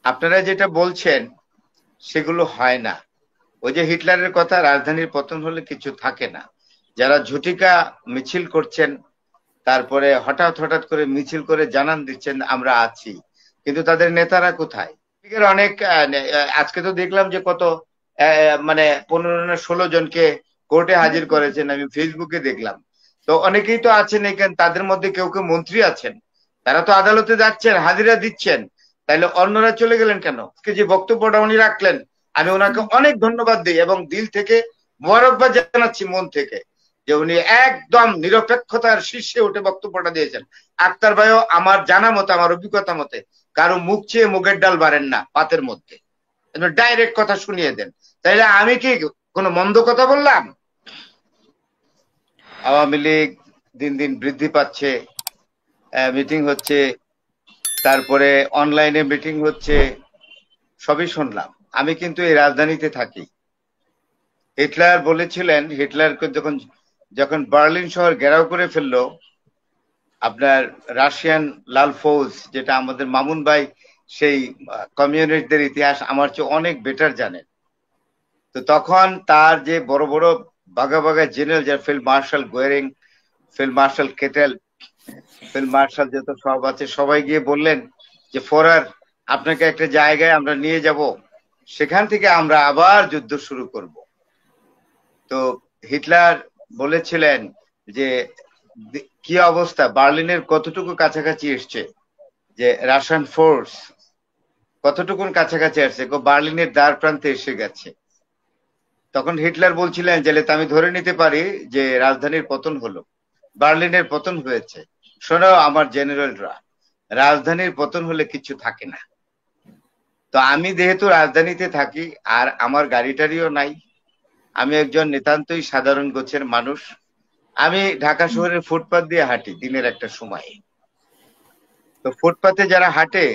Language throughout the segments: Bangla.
আপনারা যেটা বলছেন সেগুলো হয় না। ওই যে হিটলারের কথা, রাজধানীর পতন হলে কিছু থাকে না। যারা ঝুটিকা মিছিল করছেন, তারপরে হঠাৎ হঠাৎ করে মিছিল করে জানান দিচ্ছেন আমরা আছি, কিন্তু তাদের নেতারা কোথায়? এর অনেক আজকে তো দেখলাম যে কত মানে 15 না 16 জনকে কোর্টে হাজির করেছেন, আমি ফেসবুকে দেখলাম। তো অনেকেই তো আছেন এখানে, তাদের মধ্যে কেউ কেউ মন্ত্রী আছেন, তারা তো আদালতে যাচ্ছেন, হাজিরা দিচ্ছেন। তাইলে অন্যরা চলে গেলেন কেন? আজকে যে বক্তব্যটা উনি রাখলেন, আমি ওনাকে অনেক ধন্যবাদ দিই এবং দিল থেকে মোবারকবাদ জানাচ্ছি, মন থেকে, যে উনি একদম নিরপেক্ষতার শীর্ষে উঠে বক্তব্যটা দিয়েছেন। আক্তার ভাইও আমার জানা মতে, আমার অভিজ্ঞতা মতে, কারো মুখ চেয়ে মুগের ডাল বাড়েন না পাতের মধ্যে, ডাইরেক্ট কথা শুনিয়ে দেন। তাইলে আমি কি কোনো মন্দ কথা বললাম? আওয়ামী লীগ দিন দিন বৃদ্ধি পাচ্ছে, মিটিং হচ্ছে, তারপরে অনলাইনে মিটিং হচ্ছে, সবই শুনলাম। আমি কিন্তু এই রাজধানীতে থাকি। হিটলার বলেছিলেন, হিটলার যখন যখন বার্লিন শহর ঘেরাও করে ফেললো আপনার রাশিয়ান লাল ফৌজ, যেটা আমাদের মামুন ভাই সেই কমিউনিস্টদের ইতিহাস আমার চেয়ে অনেক বেটার জানেন। তো তখন তার যে বড় বড় বাঘা বাঘা জেনারেল, যারা field marshal Goering, field marshal kettle, field marshal যত সব আছে, সবাই গিয়ে বললেন যে ফরার, আপনাকে একটা জায়গায় আমরা নিয়ে যাব, সেখান থেকে আমরা আবার যুদ্ধ শুরু করব। তো হিটলার বলেছিলেন যে কি অবস্থা, বার্লিনের কতটুকু কাছাকাছি এসছে, যে রাশিয়ান ফোর্স কতটুকুন কাছাকাছি আসছে, বার্লিনের দ্বার প্রান্তে এসে গেছে। তখন হিটলার বলছিলেন যে আমি ধরে নিতে পারি যে রাজধানীর পতন হলো, বার্লিনের পতন হয়েছে। শোনো আমার জেনারেলরা, রাজধানীর পতন হলে কিছু থাকে না। তো আমি যেহেতু রাজধানীতে থাকি, আর আমার গাড়িটারিও নাই, আমি একজন নিতান্তই সাধারণ গোছের মানুষ। আমি ঢাকা শহরের ফুটপাত দিয়ে হাঁটি দিনের একটা সময়ে। তো ফুটপাতে যারা হাঁটে,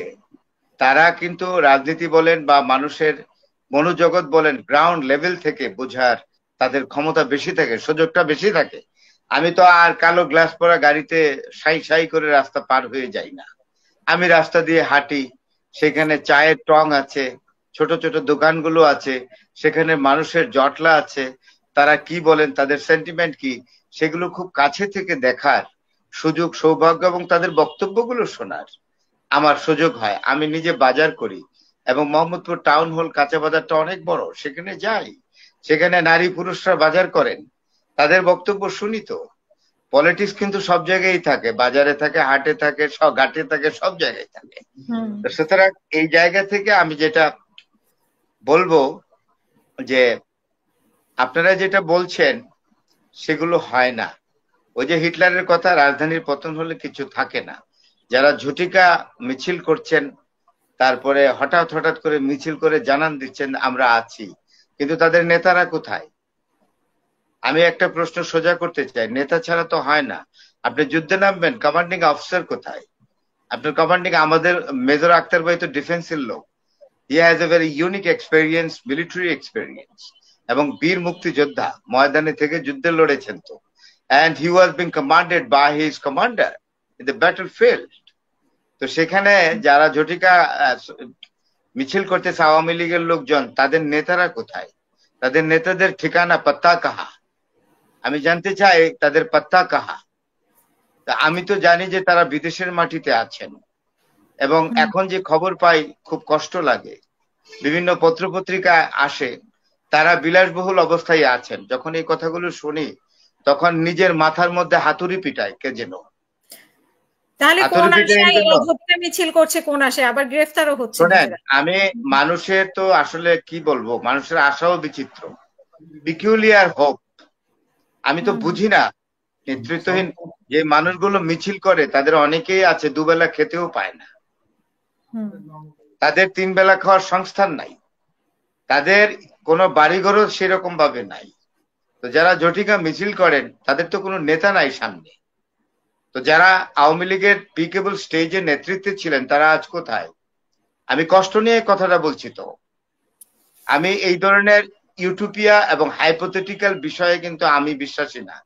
তারা কিন্তু রাজনীতি বলেন বা মানুষের মনোজগৎ বলেন, গ্রাউন্ড লেভেল থেকে বোঝার তাদের ক্ষমতা বেশি থাকে, সুযোগটা বেশি থাকে। আমি তো আর কালো গ্লাস পরা গাড়িতে সাই সাই করে রাস্তা পার হয়ে যাই না। আমি রাস্তা দিয়ে হাঁটি, সেখানে চায়ের টং আছে, ছোট ছোট দোকানগুলো আছে, সেখানে মানুষের জটলা আছে, তারা কি বলেন, তাদের সেন্টিমেন্ট কি, সেগুলো খুব কাছে থেকে দেখার সুযোগ, সৌভাগ্য এবং তাদের বক্তব্যগুলো শোনার আমার সুযোগ হয়। আমি নিজে বাজার করি এবং মোহাম্মদপুর টাউন হল কাঁচা বাজারটা অনেক বড়, সেখানে যাই, সেখানে নারী পুরুষরা বাজার করেন, তাদের বক্তব্য শুনি। তো পলিটিক্স কিন্তু সব জায়গায় থাকে, বাজারে থাকে, হাটে থাকে, সব ঘাটে থাকে, সব জায়গায় থাকে। তো সুতরাং এই জায়গা থেকে আমি যেটা বলবো, যে আপনারা যেটা বলছেন সেগুলো হয় না। ওই যে হিটলারের কথা, রাজধানীর পতন হলে কিছু থাকে না। যারা ঝুটিকা মিছিল করছেন, তারপরে হঠাৎ হঠাৎ করে মিছিল করে জানান দিচ্ছেন আমরা আছি, কিন্তু তাদের নেতারা কোথায়? আমি একটা প্রশ্ন সোজা করতে চাই, নেতা ছাড়া তো হয় না। আপনি যুদ্ধে নামবেন, কমান্ডিং অফিসার কোথায়? আপনার কমান্ডিং, আমাদের মেজর আক্তার ভাই তো ডিফেন্সের লোক, he has a very unique experience, military experience, এবং বীর মুক্তিযোদ্ধা, ময়দানে থেকে যুদ্ধে লড়েছেন তো, and he was being commanded by his commander in the battlefield. তো সেখানে যারা ঝটিকা মিছিল করতেছে আওয়ামী লীগের লোকজন, তাদের নেতারা কোথায়? তাদের নেতাদের ঠিকানা পাত্তা কাহা? আমি জানতে চাই তাদের পাত্তা কাহা। আমি তো জানি যে তারা বিদেশের মাটিতে আছেন, এবং এখন যে খবর পাই খুব কষ্ট লাগে। বিভিন্ন পত্রপত্রিকা আসে, তারা বিলাসবহুল অবস্থায় আছেন। যখন এই কথাগুলো শুনি, তখন নিজের মাথার মধ্যে হাতুড়ি পিটায় কে যেন। তাহলে কোন হাতুড়ি পিটায় এই আশায় জন্য, ঝটিকা মিছিল করছে, কোন আশায় আবার গ্রেফতারও হচ্ছে শোনেন, নিজেরা? আমি মানুষের তো আসলে কি বলবো, মানুষের আশাও বিচিত্র, পিকুলিয়ার হোপ। আমি তো হুম। বুঝি না, নেতৃত্বহীন যে মানুষগুলো মিছিল করে, তাদের অনেকেই আছে দুবেলা খেতেও পায় না, হুম। তাদের 3 বেলা খাওয়ার সংস্থান নাই, তাদের কোনো বাড়িঘরও সেরকম ভাবে নাই। তো যারা ঝটিকা মিছিল করেন, তাদের তো কোনো নেতা নাই সামনে। তো যারা আওয়ামী লীগের পিকেবল স্টেজে নেতৃত্বে ছিলেন, তারা আজ কোথায়? আমি কষ্ট নিয়ে কথাটা বলছি। তো আমি এই ধরনের ইউটোপিয়া এবং হাইপোথেটিক্যাল বিষয়ে কিন্তু আমি বিশ্বাসী না।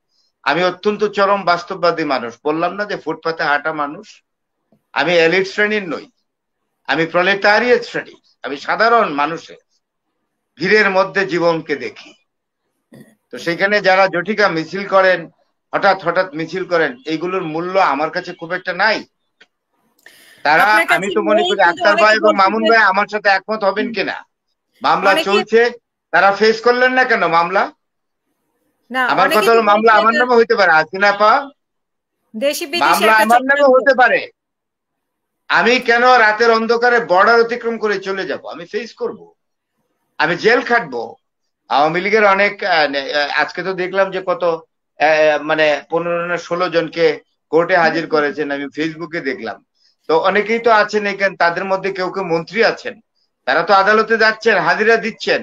আমি অত্যন্ত চরম বাস্তববাদী মানুষ। বললাম না যে ফুটপাতে হাঁটা মানুষ। আমি এলিট শ্রেণীর নই, আমি প্রলেতারিয়েট স্টাডি, আমি সাধারণ মানুষের ভিড়ের মধ্যে জীবনকে দেখি। তো সেখানে যারা জটিকা মিছিল করেন, হঠাৎ হঠাৎ মিছিল করেন, এইগুলোর মূল্য আমার কাছে খুব একটা নাই। তারা, আপনার আমি কাছে তো মনে নেই, করি কিন্তু আক্তার ভাই অনেকে এবং বলছে মামুন যে ভাই আমার সাথে একমত হবেন কিনা। মামলা অনেকে চলছে, তারা ফেস করলেন না কেন মামলা? না, আমার অনেকে কথা তো হলো মামলা বলছে আমার এটা নামে হইতে পারে, হাসিনা পা, দেশি বিদেশি মামলা একটা আমার নামে চক্রান্ত। হতে পারে। আমি কেন রাতের অন্ধকারে বর্ডার অতিক্রম করে চলে যাব? আমি ফেস করব, আমি জেল খাটবো। আওয়ামী লীগের অনেক আজকে তো দেখলাম যে কত মানে 15 না 16 জনকে কোর্টে হাজির করেছেন, আমি ফেসবুকে দেখলাম। তো অনেকেই তো আছেন এখানে, তাদের মধ্যে কেউ কেউ মন্ত্রী আছেন, তারা তো আদালতে যাচ্ছেন, হাজিরা দিচ্ছেন।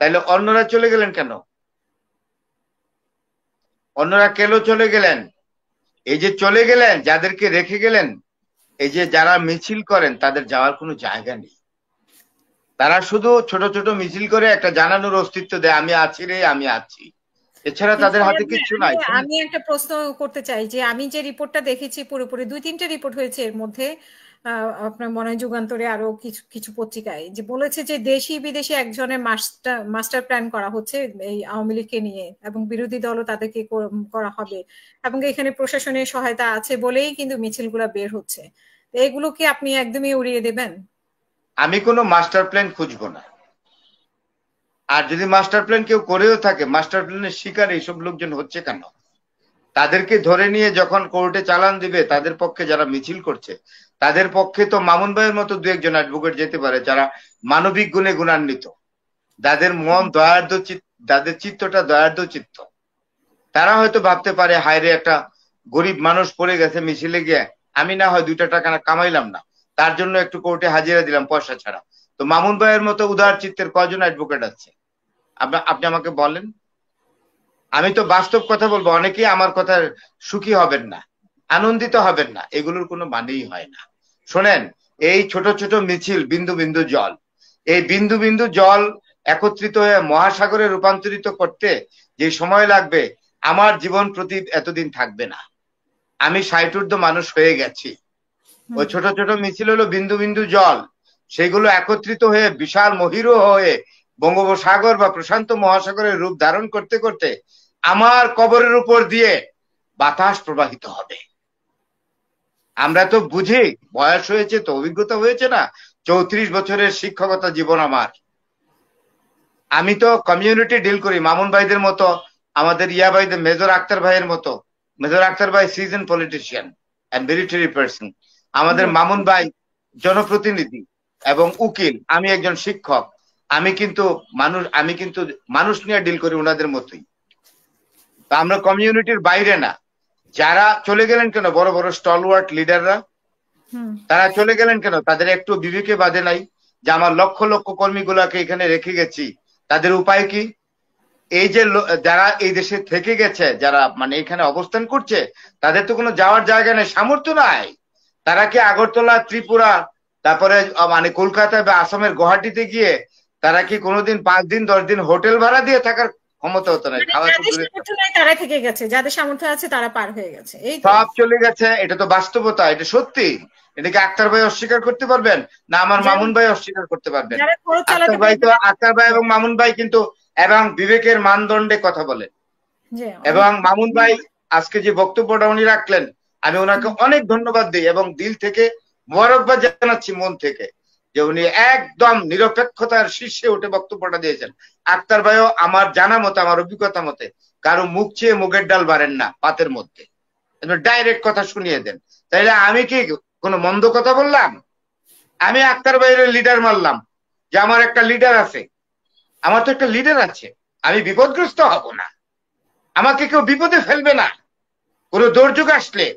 তাইলে অন্যরা চলে গেলেন কেন? অন্যরা কেন চলে গেলেন? এই যে চলে গেলেন, যাদেরকে রেখে গেলেন, এই যে যারা মিছিল করেন, তাদের যাওয়ার কোনো জায়গা নেই। তারা শুধু ছোট ছোট মিছিল করে একটা জানানোর অস্তিত্ব দেয়, আমি আছি রে, আমি আছি। এছাড়া কিন্তু তাদের হাতে ফায়াদ ভাই, কিচ্ছু আমি নাই। আমি একটা প্রশ্ন করতে চাই যে আমি যে রিপোর্টটা দেখেছি, পুরোপুরি 2-3টে রিপোর্ট হয়েছে এর মধ্যে, আপনার মনে হয় যুগান্তরে, আরো কিছু কিছু পত্রিকায়, যে বলেছে যে দেশি বিদেশি একজনের মাস্টার মাস্টার প্ল্যান করা হচ্ছে এই আওয়ামী লীগকে নিয়ে, এবং বিরোধী দলও তাদেরকে করা হবে, এবং এখানে প্রশাসনের সহায়তা আছে বলেই কিন্তু মিছিলগুলো বের হচ্ছে। তো এগুলো কি আপনি একদমই উড়িয়ে দেবেন? আমি কোনো মাস্টার প্ল্যান খুঁজবো না। আর যদি মাস্টার প্ল্যান কেউ করেও থাকে, মাস্টার প্ল্যানের শিকার এইসব লোকজন হচ্ছে কেন? তাদেরকে ধরে নিয়ে যখন কোর্টে চালান দিবে, তাদের পক্ষে যারা মিছিল করছে, তাদের পক্ষে তো মামুন ভাইয়ের মতো দু একজন অ্যাডভোকেট যেতে পারে, যারা মানবিক গুণে গুণান্বিত, যাদের মন দয়ার্দ্র চিত্ত, যাদের চিত্তটা দয়ার্দ্র চিত্ত। তারা হয়তো ভাবতে পারে, হায়রে একটা গরিব মানুষ পড়ে গেছে মিছিলে গিয়ে, আমি না হয় 2টা টাকা কামাইলাম না, তার জন্য একটু কোর্টে হাজিরা দিলাম পয়সা ছাড়া। তো মামুন ভাইয়ের মতো উদার চিত্তের কয়জন অ্যাডভোকেট আছে? আপনি আমাকে বলেন। আমি তো বাস্তব কথা বলবো, অনেকেই আমার কথার সুখী হবেন না, আনন্দিত হবেন না, এগুলোর কোনো মানেই হয় না। শোনেন, এই ছোট ছোট মিছিল বিন্দু বিন্দু জল, এই বিন্দু বিন্দু জল একত্রিত হয়ে মহাসাগরে রূপান্তরিত করতে যে সময় লাগবে, আমার জীবন প্রতি এতদিন থাকবে না। আমি 60 মানুষ হয়ে গেছি। ওই ছোট ছোট মিছিল হলো বিন্দু বিন্দু জল, সেগুলো একত্রিত হয়ে বিশাল মহিরু হয়ে বঙ্গোপসাগর বা প্রশান্ত মহাসাগরের রূপ ধারণ করতে করতে আমার কবরের উপর দিয়ে বাতাস প্রবাহিত হবে। আমরা তো বুঝি, বয়স হয়েছে তো, অভিজ্ঞতা হয়েছে না, 34 বছরের শিক্ষকতা জীবন আমার। আমি তো কমিউনিটি ডিল করি, মামুন ভাইদের মতো, আমাদের ইয়া ভাইদের, মেজর আক্তার ভাইয়ের মতো। মেজর আক্তার ভাই season politician and military person. আমাদের মামুন ভাই জনপ্রতিনিধি এবং উকিল, আমি একজন শিক্ষক। আমি কিন্তু মানুষ নিয়ে ডিল করি ওনাদের মতোই। তো আমরা কমিউনিটির বাইরে না। যারা চলে গেলেন কেন, বড় বড় স্টলওয়ার্ট লিডাররা, তারা চলে গেলেন কেন? তাদের একটু বিবেকে বাধে নাই যে আমার লক্ষ লক্ষ কর্মীগুলাকে এখানে রেখে গেছি, তাদের উপায় কি? এই যে যারা এই দেশে থেকে গেছে, যারা মানে এখানে অবস্থান করছে, তাদের তো কোনো যাওয়ার জায়গা নেই, সামর্থ্য নাই। তারা কি আগরতলা, ত্রিপুরা, তারপরে মানে কলকাতা বা আসামের গুয়াহাটিতে গিয়ে তারা কি কোনোদিন 5 দিন 10 দিন হোটেল ভাড়া দিয়ে থাকার ক্ষমতা হতো না? খাওয়া তো যাদের দূরে, সামর্থ্য নাই তারা থেকে গেছে, যাদের সামর্থ্য আছে তারা পার হয়ে গেছে, এই তো। সব চলে গেছে। এটা তো বাস্তবতা, এটা সত্যি। এটাকে আক্তার ভাই অস্বীকার করতে পারবেন না? আমার মামুন ভাই অস্বীকার করতে পারবেন? যারা খরচ আক্তার চালাতে ভাই তো, পারবে না। আক্তার ভাই এবং মামুন ভাই কিন্তু এবং বিবেকের মানদণ্ডে কথা বলেন। এবং মামুন ভাই আজকে যে বক্তব্যটা উনি রাখলেন, আমি ওনাকে অনেক ধন্যবাদ দিই এবং দিল থেকে মোবারকবাদ জানাচ্ছি, মন থেকে, যে উনি একদম নিরপেক্ষতার শীর্ষে উঠে বক্তব্যটা দিয়েছেন। আক্তার ভাইও আমার জানা মতে, আমার অভিজ্ঞতা মতে, কারো মুখ চেয়ে মুগের ডাল বাড়েন না পাতের মধ্যে, ডাইরেক্ট কথা শুনিয়ে দেন। তাইলে আমি কি কোনো মন্দ কথা বললাম? আমি আক্তার ভাইয়ের লিডার মারলাম যে আমার একটা লিডার আছে। আমার তো একটা লিডার আছে, আমি বিপদগ্রস্ত হব না, আমাকে কেউ বিপদে ফেলবে না। কোন দুর্যোগ আসলে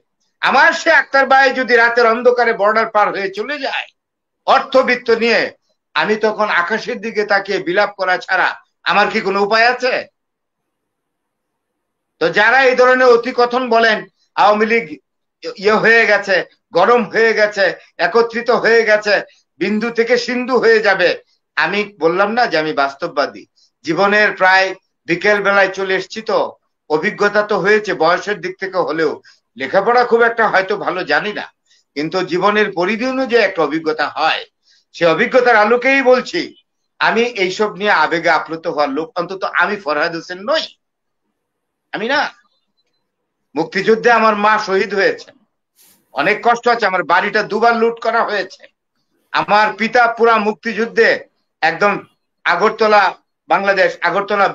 আমার সে আক্তার ভাই যদি রাতের অন্ধকারে বর্ডার পার হয়ে চলে যায় অর্থবিত্ত নিয়ে, আমি তখন আকাশের দিকে তাকিয়ে বিলাপ করা ছাড়া আমার কি কোনো উপায় আছে? তো যারা এই ধরনের অতিকথন বলেন, আওয়ামী লীগ ইয়ে হয়ে গেছে, গরম হয়ে গেছে, একত্রিত হয়ে গেছে, বিন্দু থেকে সিন্ধু হয়ে যাবে, আমি বললাম না যে আমি বাস্তববাদী। জীবনের প্রায় বিকেল বেলায় চলে এসছি, তো অভিজ্ঞতা তো হয়েছে বয়সের দিক থেকে হলেও, লেখাপড়া খুব একটা হয়তো ভালো জানি না, কিন্তু জীবনের পরিধি অনুযায়ী একটা অভিজ্ঞতা হয়। সে অভিজ্ঞতার আলোকেই বলছি, আমি এইসব নিয়ে আবেগে আপ্লুত হওয়ার লোক অন্তত আমি ফরহাদ হোসেন নই, আমি না। মুক্তিযুদ্ধে আমার মা শহীদ হয়েছে, অনেক কষ্ট আছে, আমার বাড়িটা দুবার লুট করা হয়েছে, আমার পিতা পুরা মুক্তিযুদ্ধে একদম আগরতলা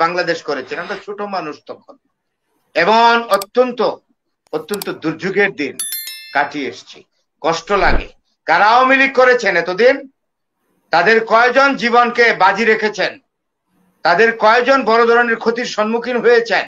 বাংলাদেশ করেছেন। আমরা ছোট মানুষ তখন, এবং অত্যন্ত অত্যন্ত দুর্যোগের দিন কাটিয়ে এসছি, কষ্ট লাগে। কারা আওয়ামী লীগ করেছেন এতদিন, তাদের কয়জন জীবনকে বাজি রেখেছেন, তাদের কয়জন বড় ধরনের ক্ষতির সম্মুখীন হয়েছেন।